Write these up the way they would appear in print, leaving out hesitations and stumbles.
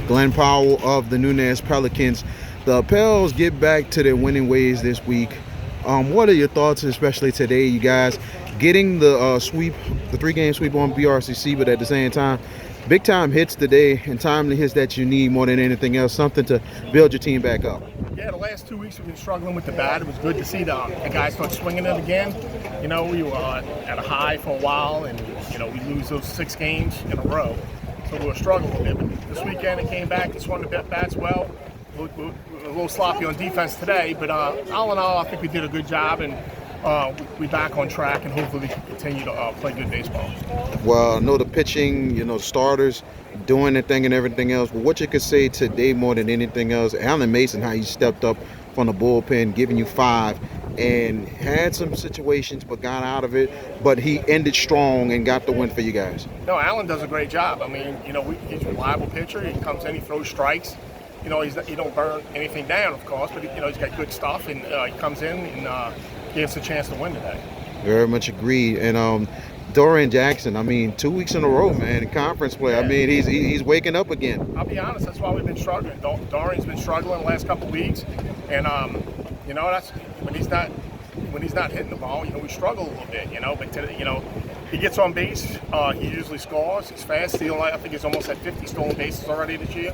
Glenn Powell of the Nunez Pelicans. The Pels get back to their winning ways this week. What are your thoughts, especially today, you guys, getting the sweep, the 3-game sweep on BRCC, but at the same time, big time hits today and timely hits that you need more than anything else, something to build your team back up. Yeah, the last 2 weeks we've been struggling with the bat. It was good to see the guys start swinging it again. You know, we were at a high for a while, and we lose those 6 games in a row, so we were struggling with it. But this weekend it came back. They swung the bats well. We're a little sloppy on defense today, but all in all, I think we did a good job, and we're back on track, and hopefully we can continue to play good baseball. Well, I know the pitching, the starters doing their thing and everything else, but what you could say today more than anything else, Alan Mason, how he stepped up from the bullpen, giving you 5, and had some situations but got out of it, but he ended strong and got the win for you guys. No, Alan does a great job. I mean, he's a reliable pitcher. He comes in, he throws strikes. He don't burn anything down, of course, but he's got good stuff, and he comes in and gives us a chance to win today. Very much agreed. And Dorian Jackson, I mean, 2 weeks in a row, man, in conference play. Yeah. I mean, he's waking up again. I'll be honest, that's why we've been struggling. Dorian's been struggling the last couple of weeks, and that's when he's not hitting the ball. We struggle a little bit. But today, he gets on base. He usually scores. He's fast. I think he's almost at 50 stolen bases already this year.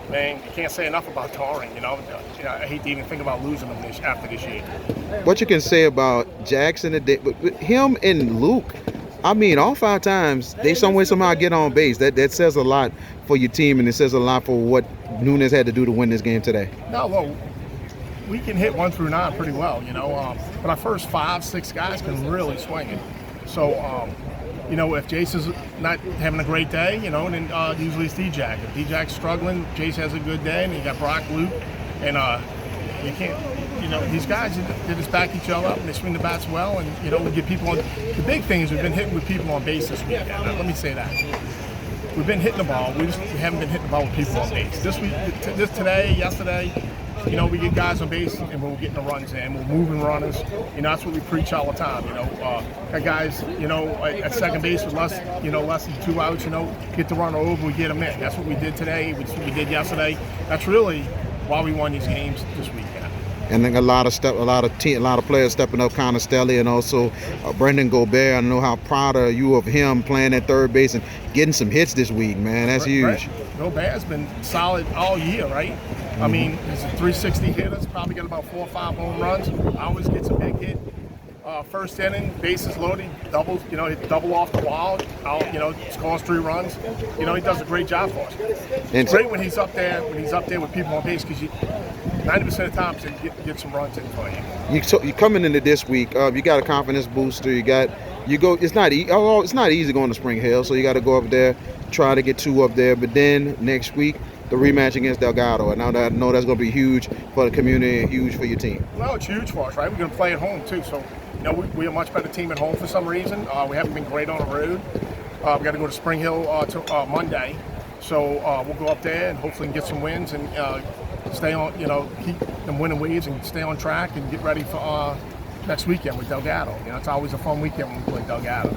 Man, you can't say enough about Dorian. I hate to even think about losing him after this year. What you can say about Jackson today, but him and Luke, I mean, all 5 times they somehow get on base. That says a lot for your team, and it says a lot for what Nunez had to do to win this game today. No, well, we can hit 1 through 9 pretty well, but our first 5, 6 guys can really swing it. So, if Jace is not having a great day, then usually it's D-Jack. If D-Jack's struggling, Jace has a good day, and you got Brock, Luke, and you can't, these guys, they just back each other up, and they swing the bats well, and, we get people on. The big thing is we've been hitting with people on base this weekend. Let me say that. We've been hitting the ball. We haven't been hitting the ball with people on base. This week, today, yesterday, we get guys on base, and we're getting the runs in. We're moving runners. That's what we preach all the time. Got guys, at second base with less than 2 outs. Get the runner over, we get them in. That's what we did today. That's what we did yesterday. That's really why we won these games this weekend. And then a lot of players stepping up, Connor Stelly, and also Brendan Gobert. I know how proud are you of him playing at third base and getting some hits this week, man. That's huge. Gobert's been solid all year, right? Mm-hmm. I mean, he's a 360 hitter. He's probably got about 4 or 5 home runs. Always gets a big hit. First inning, bases loaded, doubles. He double off the wall. Scores 3 runs. He does a great job for us. It's great when he's up there. With people on base, because 90% of the time you get some runs in for you. You coming into this week, you got a confidence booster. It's not easy going to Spring Hill, so you got to go up there, try to get 2 up there. But then next week, the rematch against Delgado. And I know that's going to be huge for the community and huge for your team. Well, it's huge for us, right? We're going to play at home too, so we're a much better team at home for some reason. We haven't been great on the road. We got to go to Spring Hill Monday, so we'll go up there and hopefully get some wins and stay on, keep them winning ways and stay on track and get ready for next weekend with Delgado. It's always a fun weekend when we play Delgado.